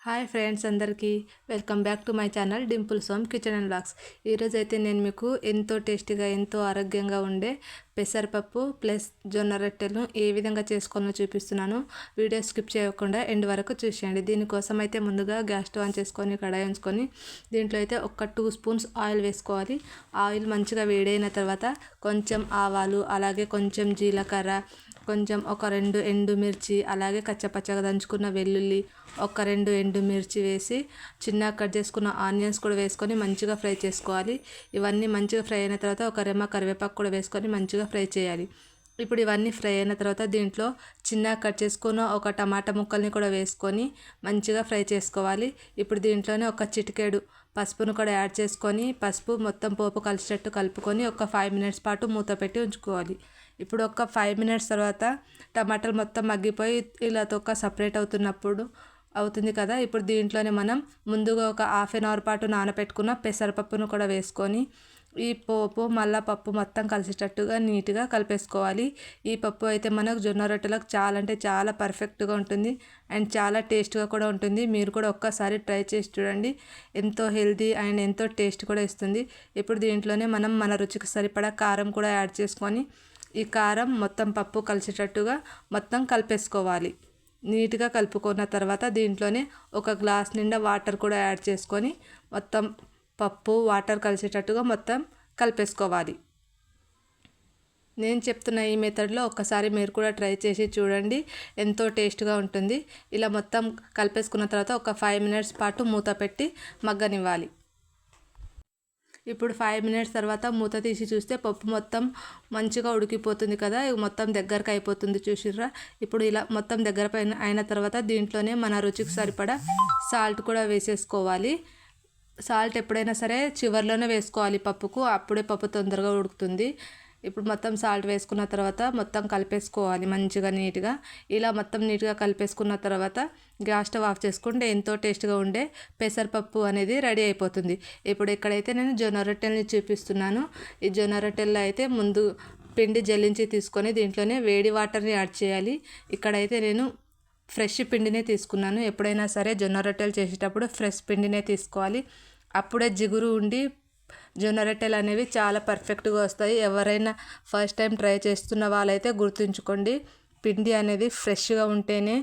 Hi friends అందరికీ welcome back to my channel dimples home kitchen and blogs. ఈరోజు అయితే నేను మీకు ఎంతో టేస్టీగా ఎంతో ఆరోగ్యంగా ఉండే పెసరపప్పు ప్లస్ జొన్న రొట్టెలు ఏ విధంగా చేసుకోవాలో చూపిస్తున్నాను. వీడియో స్కిప్ చేయకుండా ఎండ్ వరకు చూసేయండి. దీనికోసం అయితే ముందుగా గ్యాస్ స్టవ్ ఆన్ చేసుకొని కడాయి ఉంచుకొని దీంట్లో అయితే ఒక 2 స్పూన్స్ ఆయిల్ వేసుకోవాలి. ఆయిల్ మంచిగా వేడైన తర్వాత కొంచెం ఆవాలు, అలాగే కొంచెం జీలకర్ర, కొంచెం ఒక 2 ఎండుమిర్చి, అలాగే కచ్చపచ్చగా దంచుకున్న వెల్లుల్లి, ఒక 2 ఎండుమిర్చి వేసి చిన్నగా కట్ చేసుకున్న ఆనియన్స్ కూడా వేసుకొని మంచిగా ఫ్రై చేసుకోవాలి. ఇవన్నీ మంచిగా ఫ్రై అయిన తర్వాత ఒక రెమ్మ కరివేపాకు కూడా వేసుకొని మంచిగా ఫ్రై చేయాలి. ఇప్పుడు ఇవన్నీ ఫ్రై అయిన తర్వాత దీంట్లో చిన్నగా కట్ చేసుకున్న ఒక టమాటా ముక్కల్ని కూడా వేసుకొని మంచిగా ఫ్రై చేసుకోవాలి. ఇప్పుడు దీంట్లోనే ఒక చిటికెడు పసుపును కూడా యాడ్ చేసుకొని పసుపు మొత్తం పోపు కలిసేటట్టు కలుపుకొని ఒక 5 మినిట్స్ పాటు మూత పెట్టి ఉంచుకోవాలి. ఇప్పుడు ఒక 5 మినిట్స్ తర్వాత టమాటాలు మొత్తం మగ్గిపోయి ఇలా తొక్క సపరేట్ అవుతుంది కదా. ఇప్పుడు దీంట్లోనే మనం ముందుగా ఒక హాఫ్ అన్ అవర్ పాటు నానబెట్టుకున్న పెసరపప్పును కూడా వేసుకొని ఈ పోపు మళ్ళీ పప్పు మొత్తం కలిసేటట్టుగా నీట్గా కలిపేసుకోవాలి. ఈ పప్పు అయితే మనకు జొన్న రొట్టెలకు చాలా అంటే చాలా పర్ఫెక్ట్గా ఉంటుంది అండ్ చాలా టేస్ట్గా కూడా ఉంటుంది. మీరు కూడా ఒక్కసారి ట్రై చేసి చూడండి. ఎంతో హెల్తీ అండ్ ఎంతో టేస్ట్ కూడా ఇస్తుంది. ఇప్పుడు దీంట్లోనే మనం మన రుచికి సరిపడా కారం కూడా యాడ్ చేసుకొని ఈ కారం మొత్తం పప్పు కలిసేటట్టుగా మొత్తం కలిపేసుకోవాలి. నీట్గా కలుపుకున్న తర్వాత దీంట్లోనే ఒక గ్లాస్ నిండా వాటర్ కూడా యాడ్ చేసుకొని మొత్తం పప్పు వాటర్ కలిసేటట్టుగా మొత్తం కలిపేసుకోవాలి. నేను చెప్తున్న ఈ మెథడ్లో ఒక్కసారి మీరు కూడా ట్రై చేసి చూడండి. ఎంతో టేస్ట్గా ఉంటుంది. ఇలా మొత్తం కలిపేసుకున్న తర్వాత ఒక 5 మినిట్స్ పాటు మూత పెట్టి మగ్గనివ్వాలి. ఇప్పుడు 5 మినిట్స్ తర్వాత మూత తీసి చూస్తే పప్పు మొత్తం మంచిగా ఉడికిపోతుంది కదా. మొత్తం దగ్గరకు అయిపోతుంది, చూసిర్రా. ఇప్పుడు ఇలా మొత్తం దగ్గర అయిన తర్వాత దీంట్లోనే మన రుచికి సరిపడా సాల్ట్ కూడా వేసేసుకోవాలి. సాల్ట్ ఎప్పుడైనా సరే చివర్లోనే వేసుకోవాలి పప్పుకు, అప్పుడే పప్పు తొందరగా ఉడుకుతుంది. ఇప్పుడు మొత్తం సాల్ట్ వేసుకున్న తర్వాత మొత్తం కలిపేసుకోవాలి మంచిగా నీట్గా. ఇలా మొత్తం నీట్గా కలిపేసుకున్న తర్వాత గ్యాస్ స్టవ్ ఆఫ్ చేసుకుంటే ఎంతో టేస్ట్గా ఉండే పెసరపప్పు అనేది రెడీ అయిపోతుంది. ఇప్పుడు ఇక్కడైతే నేను జొన్న రొట్టెల్ని చూపిస్తున్నాను. ఈ జొన్న రొట్టెల్లో అయితే ముందు పిండి జల్లించి తీసుకొని దీంట్లోనే వేడి వాటర్ని యాడ్ చేయాలి. ఇక్కడైతే నేను ఫ్రెష్ పిండినే తీసుకున్నాను. ఎప్పుడైనా సరే జొన్న రొట్టెలు చేసేటప్పుడు ఫ్రెష్ పిండినే తీసుకోవాలి. అప్పుడే జిగురు ఉండి జొన్న రొట్టెలు అనేవి చాలా పర్ఫెక్ట్గా వస్తాయి. ఎవరైనా ఫస్ట్ టైం ట్రై చేస్తున్న వాళ్ళైతే గుర్తుంచుకోండి, పిండి అనేది ఫ్రెష్గా ఉంటేనే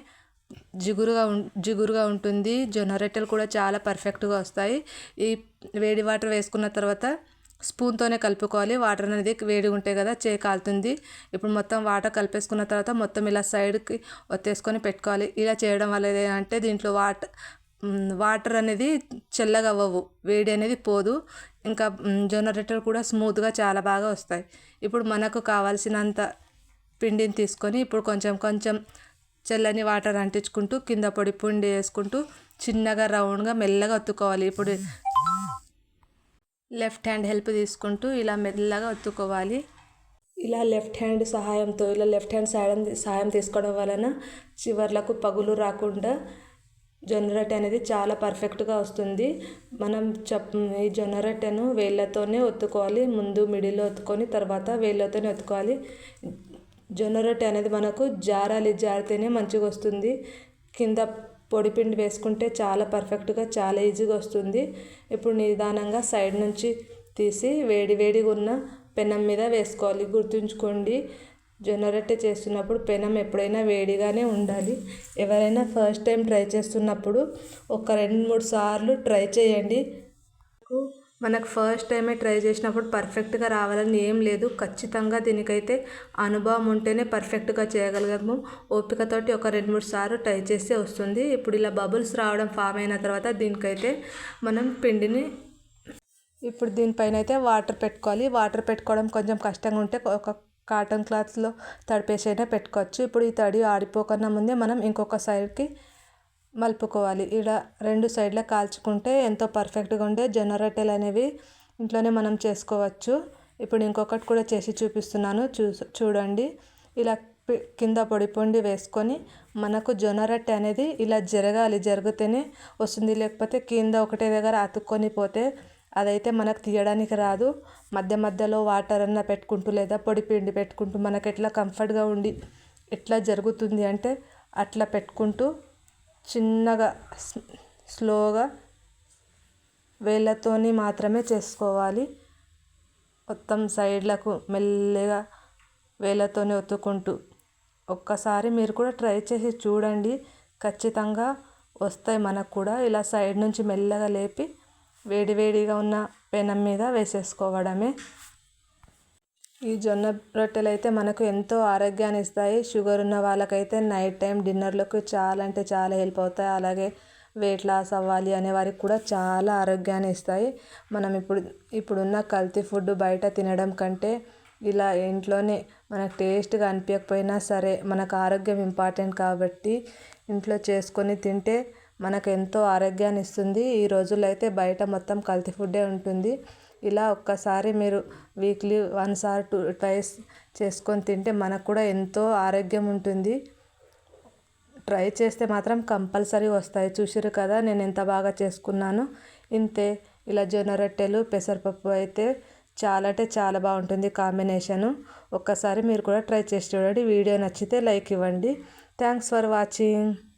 జిగురుగా ఉంటుంది. జొన్న రొట్టెలు కూడా చాలా పర్ఫెక్ట్గా వస్తాయి. ఈ వేడి వాటర్ వేసుకున్న తర్వాత స్పూన్తోనే కలుపుకోవాలి. వాటర్ అనేది వేడిగా ఉంటాయి కదా, చేయి కాలుతుంది. ఇప్పుడు మొత్తం వాటర్ కలిపేసుకున్న తర్వాత మొత్తం ఇలా సైడ్కి ఒత్తేసుకొని పెట్టుకోవాలి. ఇలా చేయడం వల్ల ఏంటంటే దీంట్లో వాటర్ అనేది చల్లగా అవ్వవు, వేడి అనేది పోదు. ఇంకా జొన్న రొట్టెలు కూడా స్మూత్గా చాలా బాగా వస్తాయి. ఇప్పుడు మనకు కావాల్సినంత పిండిని తీసుకొని ఇప్పుడు కొంచెం కొంచెం చల్లని వాటర్ అంటించుకుంటూ కింద పొడి పిండి వేసుకుంటూ చిన్నగా రౌండ్గా మెల్లగా ఒత్తుకోవాలి. ఇప్పుడు లెఫ్ట్ హ్యాండ్ హెల్ప్ తీసుకుంటూ ఇలా మెల్లగా ఒత్తుకోవాలి. ఇలా లెఫ్ట్ హ్యాండ్ సహాయం తీసుకోవడం వలన చివర్లకు పగులు రాకుండా జొన్న రొట్టె అనేది చాలా పర్ఫెక్ట్గా వస్తుంది. మనం ఈ జొన్న రొట్టెను వేళ్ళతోనే ఒత్తుకోవాలి. ముందు మిడిల్లో ఒత్తుకొని తర్వాత వేళ్ళతోనే ఒత్తుకోవాలి. జొన్న రొట్టె అనేది మనకు జారితేనే మంచిగా వస్తుంది. కింద పొడిపిండి వేసుకుంటే చాలా పర్ఫెక్ట్గా చాలా ఈజీగా వస్తుంది. ఇప్పుడు నిదానంగా సైడ్ నుంచి తీసి వేడిగా ఉన్న పెనం మీద వేసుకోవాలి. గుర్తుంచుకోండి, జొన్న రొట్టె చేస్తున్నప్పుడు పెనం ఎప్పుడైనా వేడిగానే ఉండాలి. ఎవరైనా ఫస్ట్ టైం ట్రై చేస్తున్నప్పుడు ఒక 2-3 సార్లు ట్రై చేయండి. మనకు ఫస్ట్ టైమే ట్రై చేసినప్పుడు పర్ఫెక్ట్గా రావాలని ఏం లేదు. ఖచ్చితంగా దీనికైతే అనుభవం ఉంటేనే పర్ఫెక్ట్గా చేయగలగము. ఓపికతోటి ఒక 2-3 సార్లు ట్రై చేస్తే వస్తుంది. ఇప్పుడు ఇలా బబుల్స్ రావడం ఫామ్ అయిన తర్వాత దీనికైతే మనం పిండిని ఇప్పుడు దీనిపైన అయితే వాటర్ పెట్టుకోవాలి. వాటర్ పెట్టుకోవడం కొంచెం కష్టంగా ఉంటే ఒక కాటన్ క్లాత్లో తడిపేసైనా పెట్టుకోవచ్చు. ఇప్పుడు ఈ తడి ఆడిపోకన్నా ముందే మనం ఇంకొక సైడ్కి మలుపుకోవాలి. ఇలా 2 సైడ్ల కాల్చుకుంటే ఎంతో పర్ఫెక్ట్గా ఉండే జొన్న రొట్టెలు అనేవి ఇంట్లోనే మనం చేసుకోవచ్చు. ఇప్పుడు ఇంకొకటి కూడా చేసి చూపిస్తున్నాను, చూడండి. ఇలా కింద పొడి వేసుకొని మనకు జొన్న రొట్టె అనేది ఇలా జరిగితేనే వస్తుంది. లేకపోతే కింద ఒకటే దగ్గర అతుక్కొని పోతే అదైతే మనకు తీయడానికి రాదు. మధ్యలో వాటర్ అన్న పెట్టుకుంటూ లేదా పొడి పిండి పెట్టుకుంటూ మనకు ఎట్లా కంఫర్ట్గా ఉండి ఎట్లా జరుగుతుంది అంటే అట్లా పెట్టుకుంటూ చిన్నగా స్లోగా వేళ్ళతోని మాత్రమే చేసుకోవాలి. మొత్తం సైడ్లకు మెల్లగా వేళ్ళతోని ఒత్తుకుంటూ ఒక్కసారి మీరు కూడా ట్రై చేసి చూడండి. ఖచ్చితంగా వస్తాయి మనకు కూడా. ఇలా సైడ్ నుంచి మెల్లగా లేపి వేడివేడిగా ఉన్న పెనం మీద వేసేసుకోవడమే. ఈ జొన్న రొట్టెలు అయితే మనకు ఎంతో ఆరోగ్యాన్ని ఇస్తాయి. షుగర్ ఉన్న వాళ్ళకైతే నైట్ టైం డిన్నర్లకు చాలా అంటే చాలా హెల్ప్ అవుతాయి. అలాగే వెయిట్ లాస్ అవ్వాలి అనే వారికి కూడా చాలా ఆరోగ్యాన్ని ఇస్తాయి. మనం ఇప్పుడున్న కల్తీ ఫుడ్ బయట తినడం కంటే ఇలా ఇంట్లోనే మనకు టేస్ట్గా అనిపించకపోయినా సరే మనకు ఆరోగ్యం ఇంపార్టెంట్ కాబట్టి ఇంట్లో చేసుకొని తింటే మనకు ఎంతో ఆరోగ్యాన్ని ఇస్తుంది. ఈ రోజుల్లో అయితే బయట మొత్తం కల్తీ ఫుడ్డే ఉంటుంది. ఇలా ఒక్కసారి మీరు వీక్లీ 1 or 2 times చేసుకొని తింటే మనకు కూడా ఎంతో ఆరోగ్యం ఉంటుంది. ట్రై చేస్తే మాత్రం కంపల్సరీ వస్తాయి. చూసిర్రు కదా నేను ఎంత బాగా చేసుకున్నాను. ఇంతే. ఇలా జొన్న రొట్టెలు పెసరపప్పు అయితే చాలా అంటే చాలా బాగుంటుంది కాంబినేషను. ఒక్కసారి మీరు కూడా ట్రై చేసి చూడండి. వీడియో నచ్చితే లైక్ ఇవ్వండి. Thanks for watching.